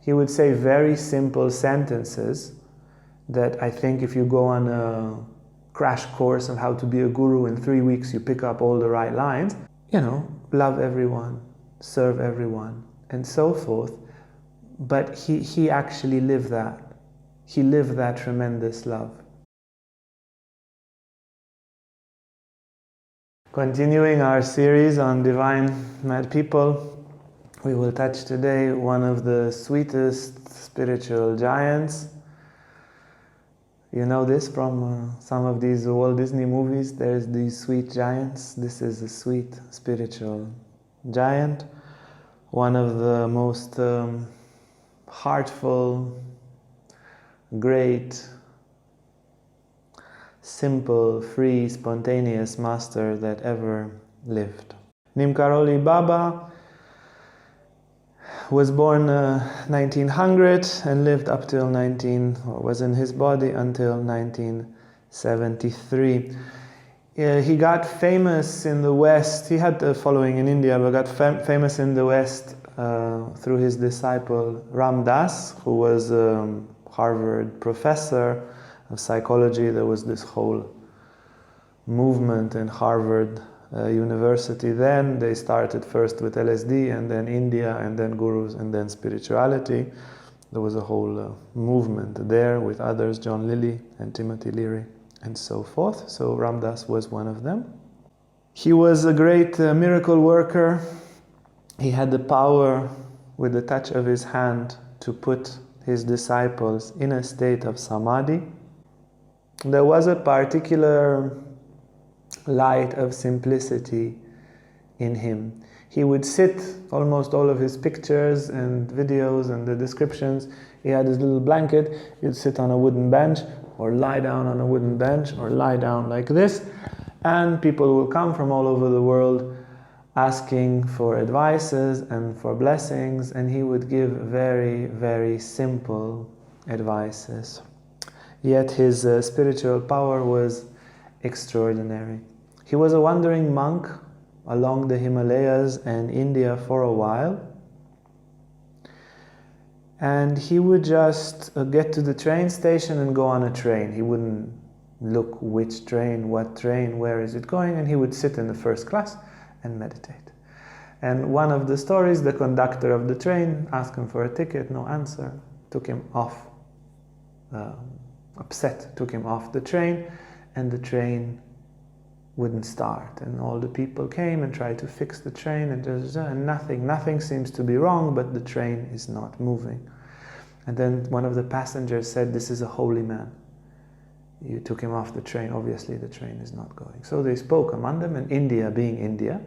He would say very simple sentences that I think if you go on a crash course of how to be a guru in 3 weeks, you pick up all the right lines. You know, love everyone, serve everyone, and so forth. But he actually lived that. He lived that tremendous love. Continuing our series on divine mad people, we will touch today one of the sweetest spiritual giants. You know this from some of these Walt Disney movies. There's these sweet giants. This is a sweet spiritual giant. One of the most heartful, great, simple, free, spontaneous master that ever lived. Neem Karoli Baba was born 1900 and lived up till was in his body until 1973. He got famous in the West. He had a following in India, but got famous in the West through his disciple Ram Dass, who was a Harvard professor of psychology. There was this whole movement in Harvard University then. They started first with LSD, and then India, and then gurus, and then spirituality. There was a whole movement there with others, John Lilly and Timothy Leary, and so forth. So Ram Dass was one of them. He was a great miracle worker. He had the power, with the touch of his hand, to put his disciples in a state of samadhi. There was a particular light of simplicity in him. He would sit, almost all of his pictures and videos and the descriptions, he had his little blanket. He'd sit on a wooden bench, or lie down on a wooden bench, or lie down like this, and people will come from all over the world asking for advices and for blessings, and he would give very, very simple advices. Yet his spiritual power was extraordinary. He was a wandering monk along the Himalayas and India for a while, and he would just get to the train station and go on a train. He wouldn't look which train, what train, where is it going, and he would sit in the first class and meditate. And one of the stories, the conductor of the train asked him for a ticket, no answer, took him off, upset, took him off the train, and the train wouldn't start. And all the people came and tried to fix the train, and nothing seems to be wrong, but the train is not moving. And then one of the passengers said, "This is a holy man. You took him off the train, obviously the train is not going." So they spoke among them, and India being India,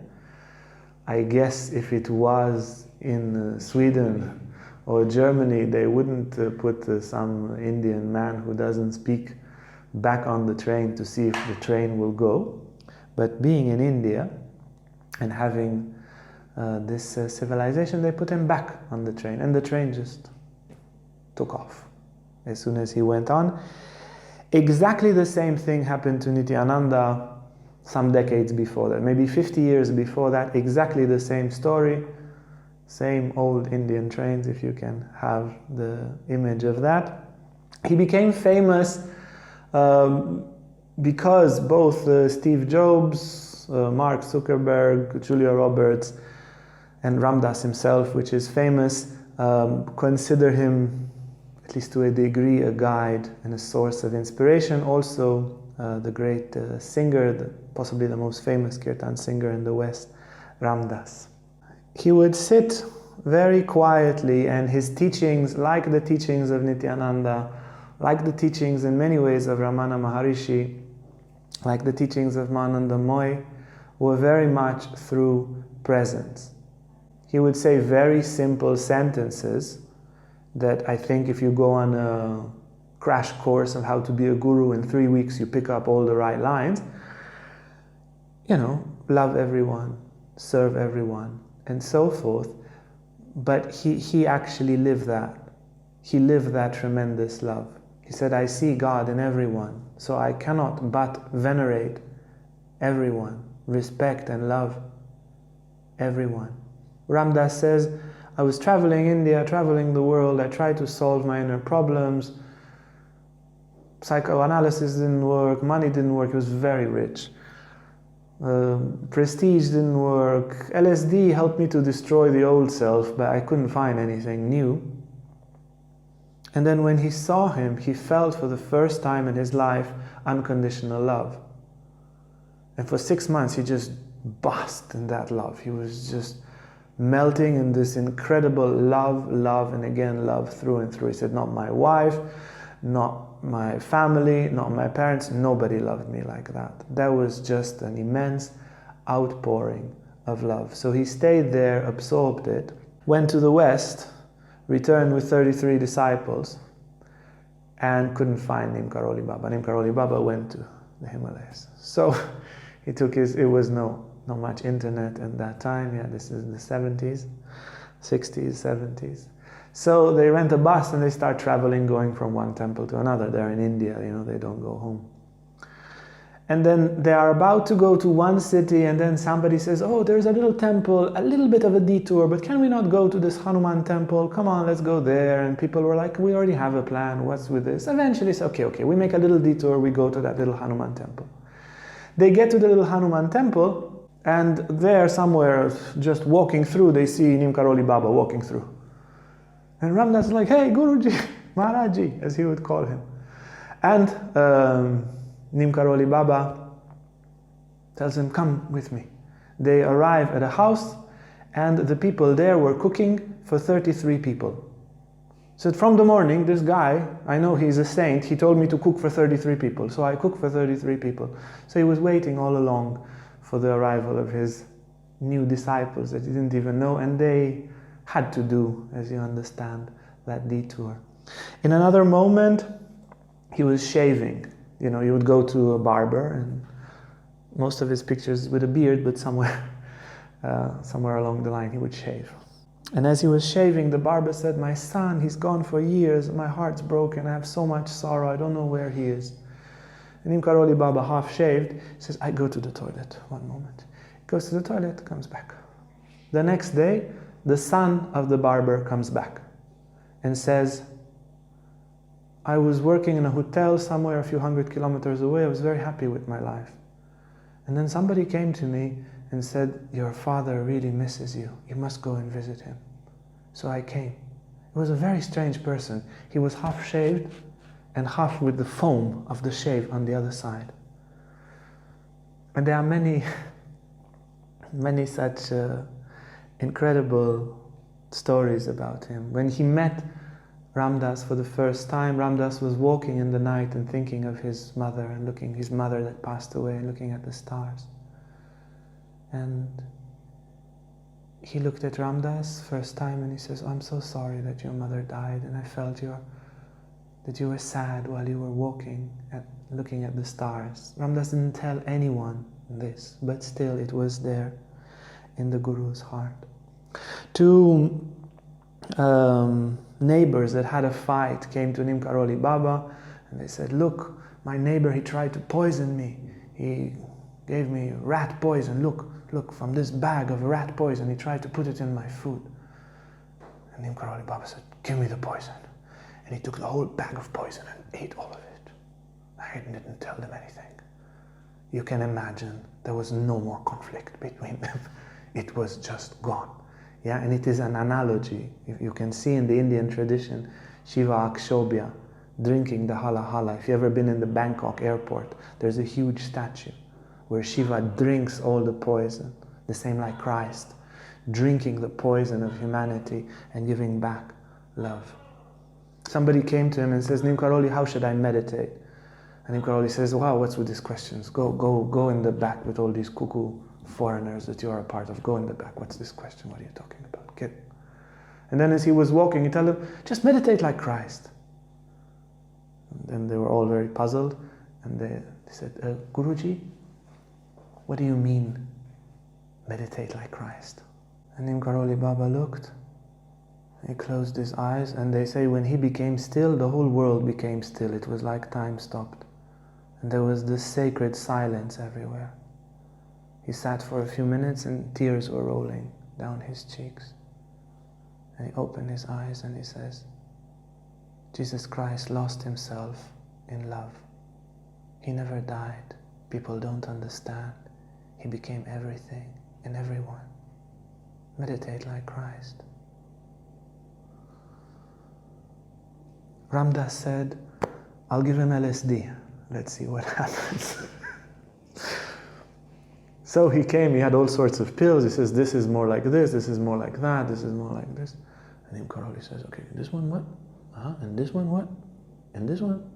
I guess if it was in Sweden or Germany, they wouldn't put some Indian man who doesn't speak back on the train to see if the train will go. But being in India and having this civilization, they put him back on the train, and the train just took off as soon as he went on. Exactly the same thing happened to Nityananda some decades before that, maybe 50 years before that. Exactly the same story, same old Indian trains, if you can have the image of that. He became famous because both Steve Jobs, Mark Zuckerberg, Julia Roberts, and Ram Dass himself, which is famous, consider him, at least to a degree, a guide and a source of inspiration. Also, the great singer, possibly the most famous kirtan singer in the West, Ram Dass. He would sit very quietly, and his teachings, like the teachings of Nityananda, like the teachings in many ways of Ramana Maharishi, like the teachings of Mananda Moy, were very much through presence. He would say very simple sentences that I think if you go on a crash course of how to be a guru in 3 weeks, you pick up all the right lines. You know, love everyone, serve everyone, and so forth. But he actually lived that. He lived that tremendous love. He said, "I see God in everyone, so I cannot but venerate everyone, respect and love everyone." Ram Dass says, I was traveling India, traveling the world. I tried to solve my inner problems. Psychoanalysis didn't work, money didn't work, he was very rich. Prestige didn't work. LSD helped me to destroy the old self, but I couldn't find anything new. And then when he saw him, he felt for the first time in his life unconditional love. And for 6 months he just basked in that love. He was just melting in this incredible love, love, and again love through and through. He said, not my wife, not my family, not my parents, nobody loved me like that. That was just an immense outpouring of love. So he stayed there, absorbed it, went to the West, returned with 33 disciples, and couldn't find Neem Karoli Baba. Neem Karoli Baba went to the Himalayas. So he took it was not much internet at that time. Yeah, this is the 70s, 60s, 70s. So they rent a bus and they start traveling, going from one temple to another. They're in India, they don't go home. And then they are about to go to one city, and then somebody says, oh, there's a little temple, a little bit of a detour, but can we not go to this Hanuman temple? Come on, let's go there. And people were like, we already have a plan, what's with this? Eventually it's okay, we make a little detour, we go to that little Hanuman temple. They get to the little Hanuman temple, and there somewhere, just walking through, they see Neem Karoli Baba walking through. And Ramdas is like, hey, Guruji, Maharaji, as he would call him. And Neem Karoli Baba tells him, come with me. They arrive at a house, and the people there were cooking for 33 people. So from the morning, this guy, I know he's a saint, he told me to cook for 33 people. So I cooked for 33 people. So he was waiting all along for the arrival of his new disciples that he didn't even know, and they had to do, as you understand, that detour. In another moment, he was shaving. He would go to a barber, and most of his pictures with a beard, but somewhere along the line he would shave. And as he was shaving, the barber said, my son, he's gone for years, my heart's broken, I have so much sorrow, I don't know where he is. And Neem Karoli Baba, half shaved, says, I go to the toilet, one moment. He goes to the toilet, comes back. The next day, the son of the barber comes back and says, I was working in a hotel somewhere a few hundred kilometers away. I was very happy with my life. And then somebody came to me and said, your father really misses you. You must go and visit him. So I came. He was a very strange person. He was half shaved and half with the foam of the shave on the other side. And there are many such incredible stories about him. When he met Ramdas for the first time, Ramdas was walking in the night and thinking of his mother and his mother that passed away, and looking at the stars. And he looked at Ramdas first time and he says, I'm so sorry that your mother died, and I felt that you were sad while you were walking looking at the stars. Ramdas didn't tell anyone this, but still it was there in the Guru's heart. Two neighbors that had a fight came to Neem Karoli Baba, and they said, look, my neighbor, he tried to poison me. He gave me rat poison. Look, from this bag of rat poison, he tried to put it in my food. And Neem Karoli Baba said, give me the poison. And he took the whole bag of poison and ate all of it. I didn't tell them anything. You can imagine there was no more conflict between them. It was just gone. Yeah, and it is an analogy. You can see in the Indian tradition, Shiva Akshobhya drinking the hala hala. If you've ever been in the Bangkok airport, there's a huge statue where Shiva drinks all the poison, the same like Christ, drinking the poison of humanity and giving back love. Somebody came to him and says, Neem Karoli, how should I meditate? And Neem Karoli says, wow, what's with these questions? Go in the back with all these cuckoo foreigners that you are a part of. Go in the back. What's this question? What are you talking about? Get. And then as he was walking, he told them, just meditate like Christ. And then they were all very puzzled. And they said, Guruji, what do you mean, meditate like Christ? And Neem Karoli Baba looked. He closed his eyes, and they say when he became still, the whole world became still. It was like time stopped. And there was this sacred silence everywhere. He sat for a few minutes and tears were rolling down his cheeks. And he opened his eyes and he says, Jesus Christ lost himself in love. He never died. People don't understand. He became everything and everyone. Meditate like Christ. Ram Dass said, I'll give him LSD. Let's see what happens. So he came, he had all sorts of pills. He says, this is more like this is more like that, this is more like this. And Neem Karoli says, okay, this one what? And this one what? And this one?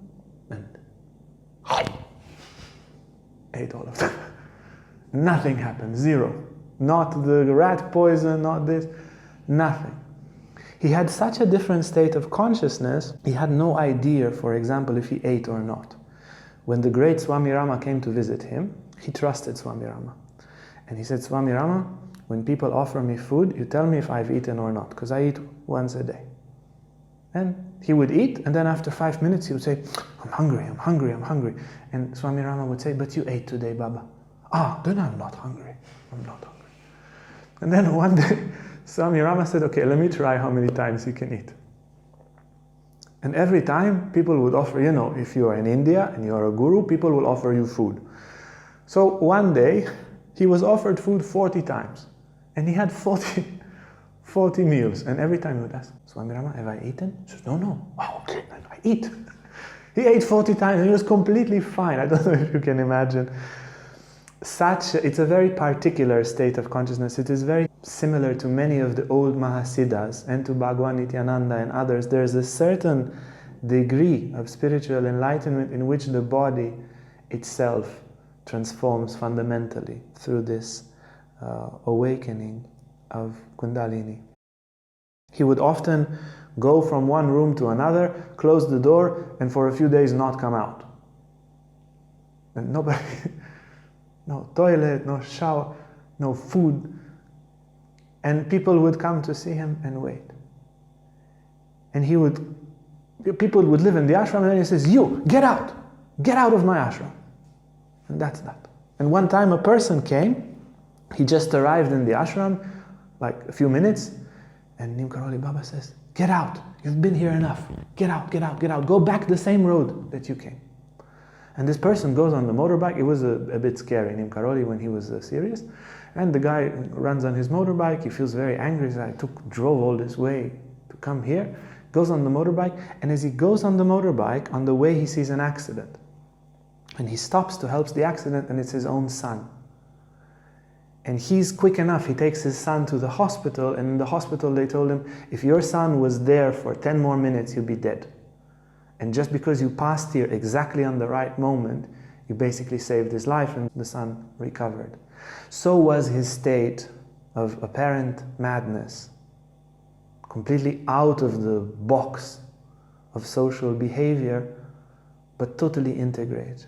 And ate all of them. Nothing happened, zero. Not the rat poison, not this, nothing. He had such a different state of consciousness, he had no idea, for example, if he ate or not. When the great Swami Rama came to visit him, he trusted Swami Rama. And he said, Swami Rama, when people offer me food, you tell me if I've eaten or not, because I eat once a day. And he would eat, and then after 5 minutes he would say, I'm hungry, I'm hungry, I'm hungry. And Swami Rama would say, but you ate today, Baba. Then I'm not hungry, I'm not hungry. And then one day, Swami Rama said, okay, let me try how many times you can eat. And every time, people would offer, if you are in India and you are a guru, people will offer you food. So one day, he was offered food 40 times. And he had 40 meals. And every time he would ask, Swami Rama, have I eaten? He says, no. Oh, okay, then I eat. He ate 40 times and he was completely fine. I don't know if you can imagine. It's a very particular state of consciousness. It is very similar to many of the old Mahasiddhas and to Bhagwan Nityananda and others. There's a certain degree of spiritual enlightenment in which the body itself transforms fundamentally through this awakening of Kundalini. He would often go from one room to another, close the door, and for a few days not come out. And nobody, no toilet, no shower, no food. And people would come to see him and wait. And people would live in the ashram, and then he says, you, get out of my ashram. And that's that. And one time a person came, he just arrived in the ashram, like a few minutes, and Neem Karoli Baba says, get out, you've been here enough, get out, go back the same road that you came. And this person goes on the motorbike. It was a bit scary, Neem Karoli, when he was serious. And the guy runs on his motorbike, he feels very angry, he says, I drove all this way to come here, goes on the motorbike, and as he goes on the motorbike, on the way he sees an accident. And he stops to help the accident, and it's his own son. And he's quick enough, he takes his son to the hospital, and in the hospital they told him, if your son was there for 10 more minutes, he'll be dead. And just because you passed here exactly on the right moment, you basically saved his life, and the son recovered. So was his state of apparent madness, completely out of the box of social behavior, but totally integrated.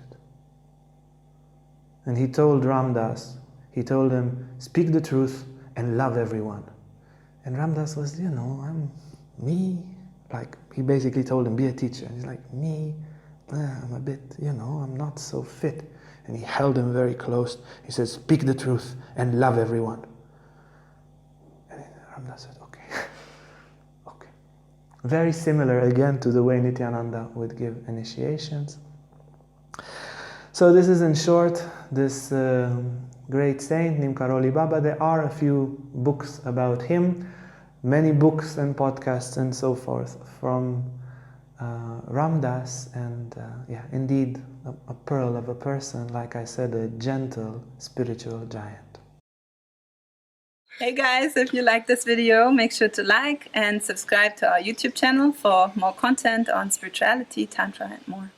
And he told Ram Dass, he told him, speak the truth and love everyone. And Ram Dass was, I'm me. Like, he basically told him, be a teacher. And he's like, me, I'm a bit, I'm not so fit. And he held him very close. He said, speak the truth and love everyone. And Ram Dass said, okay. Okay. Very similar, again, to the way Nityananda would give initiations. So this is, in short, this great saint, Neem Karoli Baba. There are a few books about him, many books and podcasts and so forth from Ram Dass, and indeed a pearl of a person, like I said, a gentle spiritual giant. Hey guys, if you like this video, make sure to like and subscribe to our YouTube channel for more content on spirituality, Tantra and more.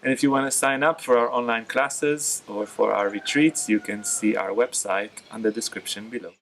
And if you want to sign up for our online classes or for our retreats, you can see our website on the description below.